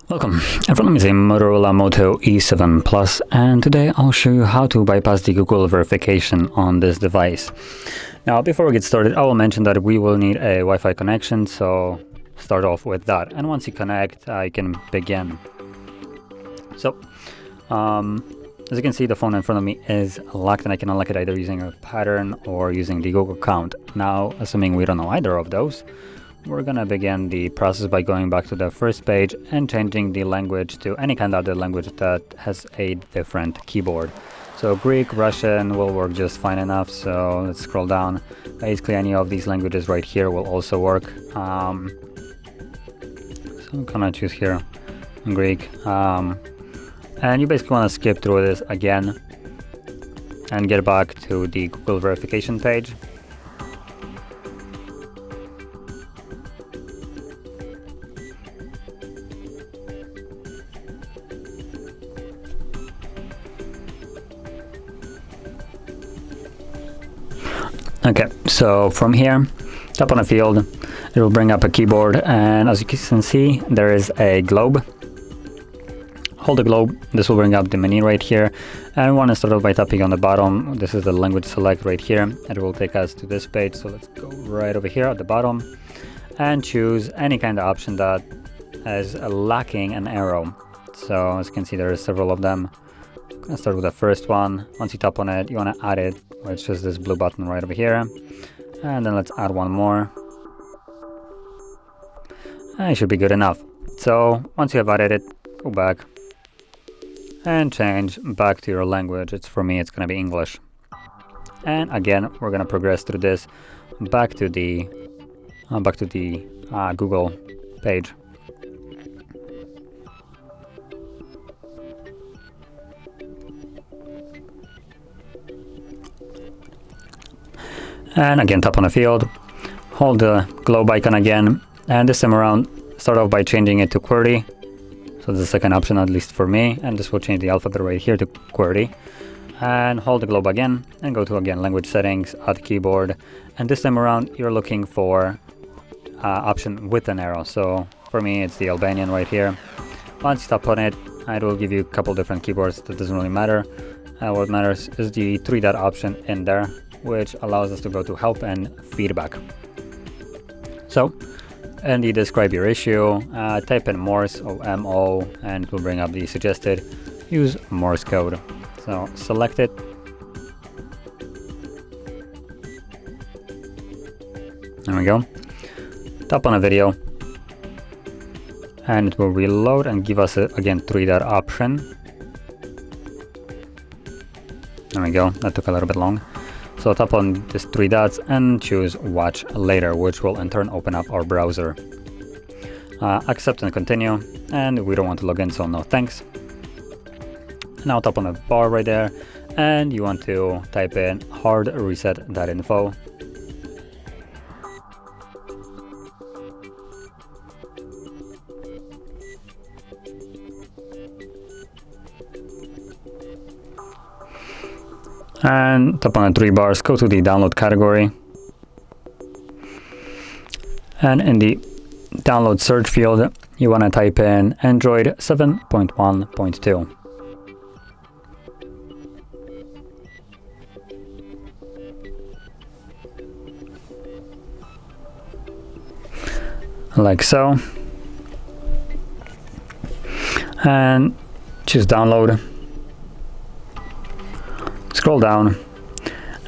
Welcome, in front of me is a Motorola Moto E7 Plus, and today I'll show you how to bypass the Google verification on this device. Now, before we get started, I will mention that we will need a Wi-Fi connection, so start off with that. And once you connect, I can begin. So, as you can see, the phone in front of me is locked, and I can unlock it either using a pattern or using the Google account. Now, assuming we don't know either of those, we're gonna begin the process by going back to the first page and changing the language to any kind of other language that has a different keyboard. So Greek, Russian will work just fine enough, so let's scroll down. Basically any of these languages right here will also work. So I'm gonna choose here Greek. And you basically wanna skip through this again and get back to the Google verification page. Okay, so from here, tap on a field, it will bring up a keyboard, and as you can see, there is a globe. Hold the globe, this will bring up the menu right here, and we want to start off by tapping on the bottom. This is the language select right here. It will take us to this page, so let's go right over here at the bottom and choose any kind of option that is lacking an arrow. So as you can see, there are several of them. I'm gonna start with the first one. Once you tap on it, you want to add it, which is this blue button right over here, and then let's add one more, and it should be good enough. So once you have added it, go back and change back to your language. For me, it's gonna be English, and again we're gonna progress through this back to the Google page. And again, tap on a field, hold the globe icon again, and this time around, start off by changing it to QWERTY. So this is the second option, at least for me, and this will change the alphabet right here to QWERTY. And hold the globe again, and go to, again, language settings, add keyboard, and this time around, you're looking for option with an arrow. So for me, it's the Albanian right here. Once you tap on it, it will give you a couple different keyboards. That doesn't really matter. What matters is the 3-dot option in there, which allows us to go to help and feedback. So, and you describe your issue, type in Morse or MO, and it will bring up the suggested use Morse code. So select it. There we go. Tap on a video, and it will reload and give us again 3-dot option. There we go. That took a little bit long. So tap on these 3 dots and choose watch later, which will in turn open up our browser. Accept and continue, and we don't want to log in, so no thanks. Now tap on the bar right there, and you want to type in HardReset.info. And tap on the 3 bars, go to the download category, and in the download search field you want to type in Android 7.1.2. like so, and choose download. Scroll down,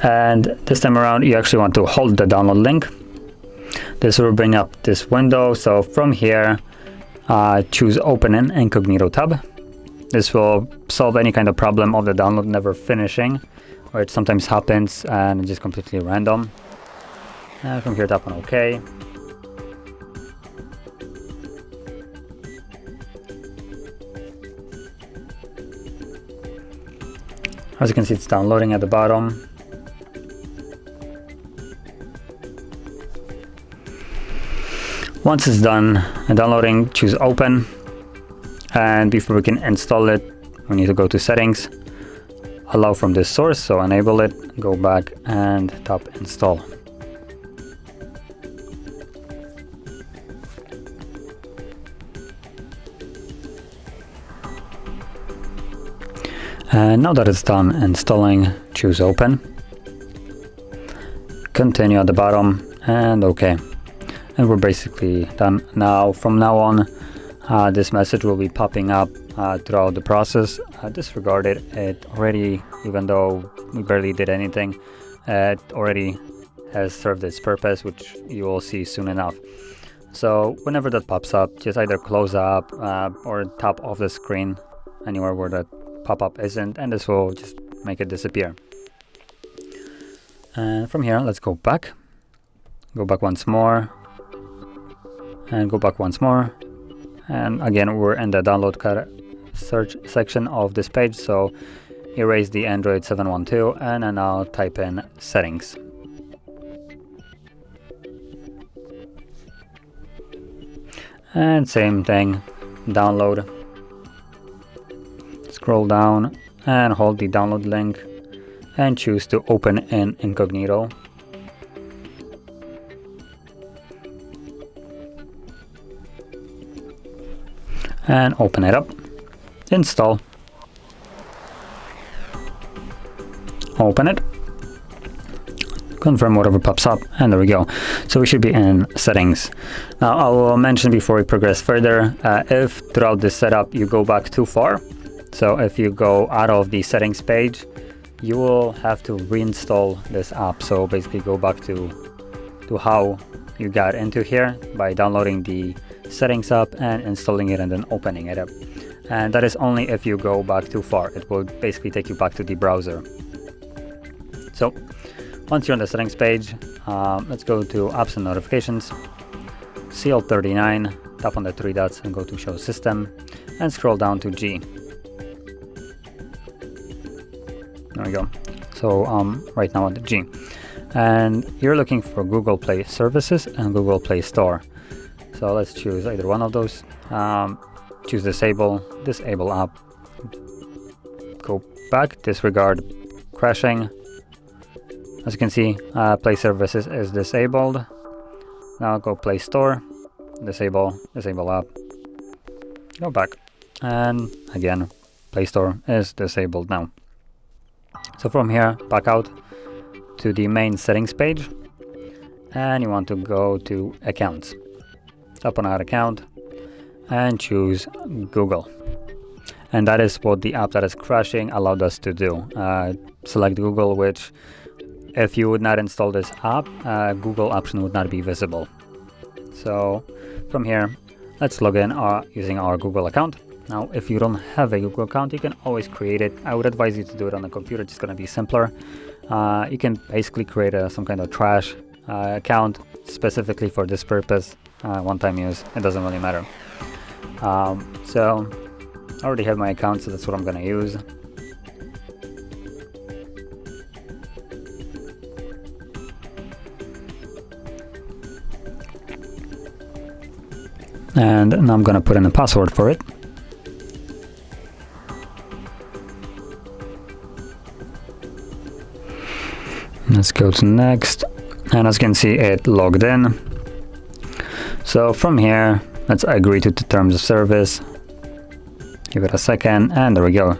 and this time around you actually want to hold the download link. This will bring up this window. So from here, choose open in incognito tab. This will solve any kind of problem of the download never finishing, or it sometimes happens and it's just completely random. And from here, tap on OK. As you can see, it's downloading at the bottom. Once it's done downloading, choose open. And before we can install it, we need to go to settings, allow from this source, so enable it, go back and tap install. And now that it's done installing, choose open, continue at the bottom, and OK. And we're basically done. Now from now on, this message will be popping up throughout the process. Disregard it. It already, even though we barely did anything, it already has served its purpose, which you will see soon enough. So whenever that pops up, just either close up or tap off the screen anywhere where that pop-up isn't, and this will just make it disappear. And from here, let's go back once more, and go back once more. And again, we're in the download search section of this page, so erase the Android 712 and then I'll type in settings. And same thing, download. Scroll down and hold the download link and choose to open in incognito. And open it up. Install. Open it. Confirm whatever pops up, and there we go. So we should be in settings. Now I will mention before we progress further, if throughout this setup you go back too far, so if you go out of the settings page, you will have to reinstall this app. So basically go back to how you got into here by downloading the settings app and installing it and then opening it up. And that is only if you go back too far. It will basically take you back to the browser. So once you're on the settings page, let's go to apps and notifications, CL39, tap on the three dots and go to show system and scroll down to G. There we go. So right now on the G, and you're looking for Google Play Services and Google Play Store. So let's choose either one of those. Choose disable app, go back, disregard crashing. As you can see, Play Services is disabled. Now go Play Store, disable app, go back, and again Play Store is disabled now. So from here, back out to the main settings page, and you want to go to accounts. Tap on add account and choose Google. And that is what the app that is crashing allowed us to do. Select Google, which if you would not install this app, Google option would not be visible. So from here, let's log in using our Google account. Now, if you don't have a Google account, you can always create it. I would advise you to do it on the computer. It's going to be simpler. You can basically create some kind of trash account specifically for this purpose. One-time use, it doesn't really matter. So I already have my account, so that's what I'm going to use. And now I'm going to put in a password for it. Let's go to next, and as you can see, it logged in. So from here, let's agree to the terms of service. Give it a second, and there we go.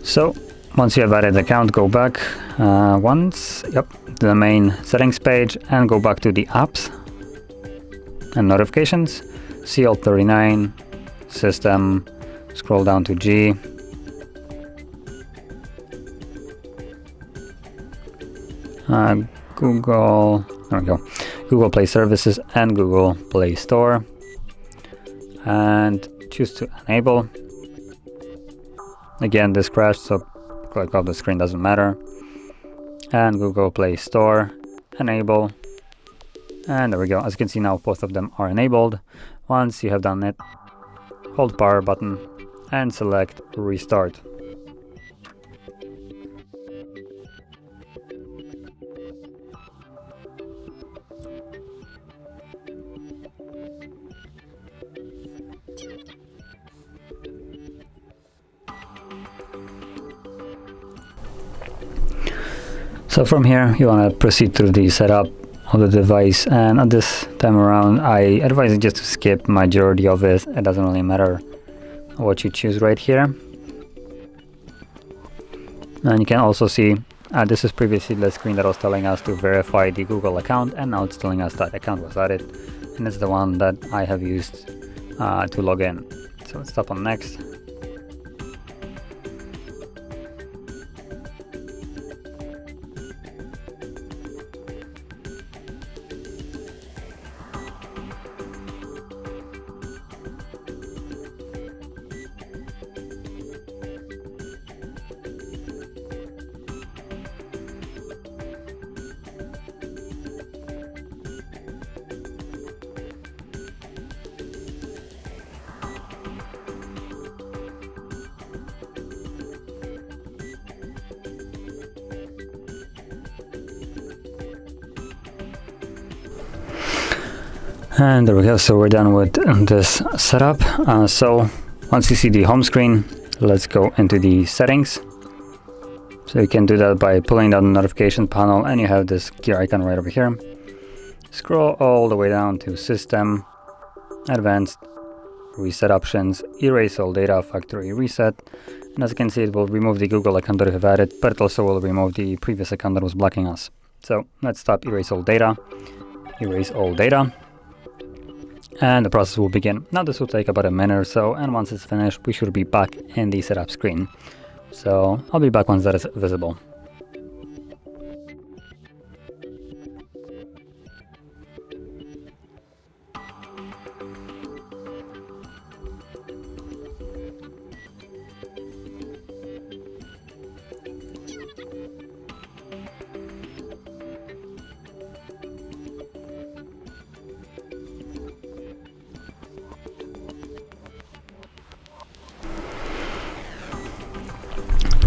So once you have added the account, go back to the main settings page and go back to the apps and notifications, CL39, system, scroll down to G. Google, there we go, Google Play Services and Google Play Store, and choose to enable. Again, this crashed, so click off the screen, doesn't matter. And Google Play Store, enable, and there we go. As you can see now, both of them are enabled. Once you have done it, hold power button and select restart. So from here, you want to proceed through the setup of the device, and at this time around, I advise you just to skip majority of it. It doesn't really matter what you choose right here. And you can also see this is previously the screen that was telling us to verify the Google account, and now it's telling us that account was added, and it's the one that I have used to log in. So let's tap on next. And there we go, so we're done with this setup. So once you see the home screen, let's go into the settings. So you can do that by pulling down the notification panel, and you have this gear icon right over here. Scroll all the way down to System, Advanced, Reset Options, Erase All Data, Factory Reset. And as you can see, it will remove the Google account that we have added, but it also will remove the previous account that was blocking us. So let's stop Erase All Data, Erase All Data. And the process will begin. Now this will take about a minute or so, and once it's finished, we should be back in the setup screen. So I'll be back once that is visible.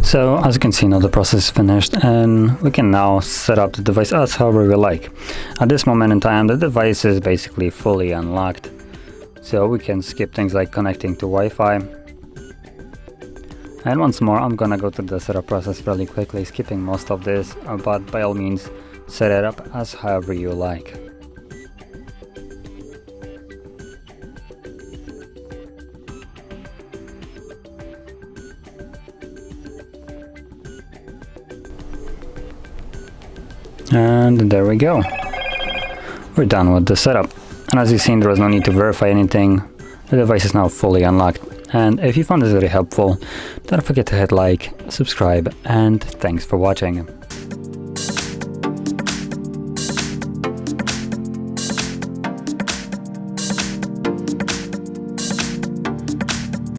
So as you can see, now the process is finished, and we can now set up the device as however we like. At this moment in time, the device is basically fully unlocked, so we can skip things like connecting to Wi-Fi. And once more, I'm gonna go through the setup process fairly quickly, skipping most of this, but by all means, set it up as however you like. And there we go. We're done with the setup. And as you've seen, there was no need to verify anything. The device is now fully unlocked. And if you found this very helpful, don't forget to hit like, subscribe, and thanks for watching.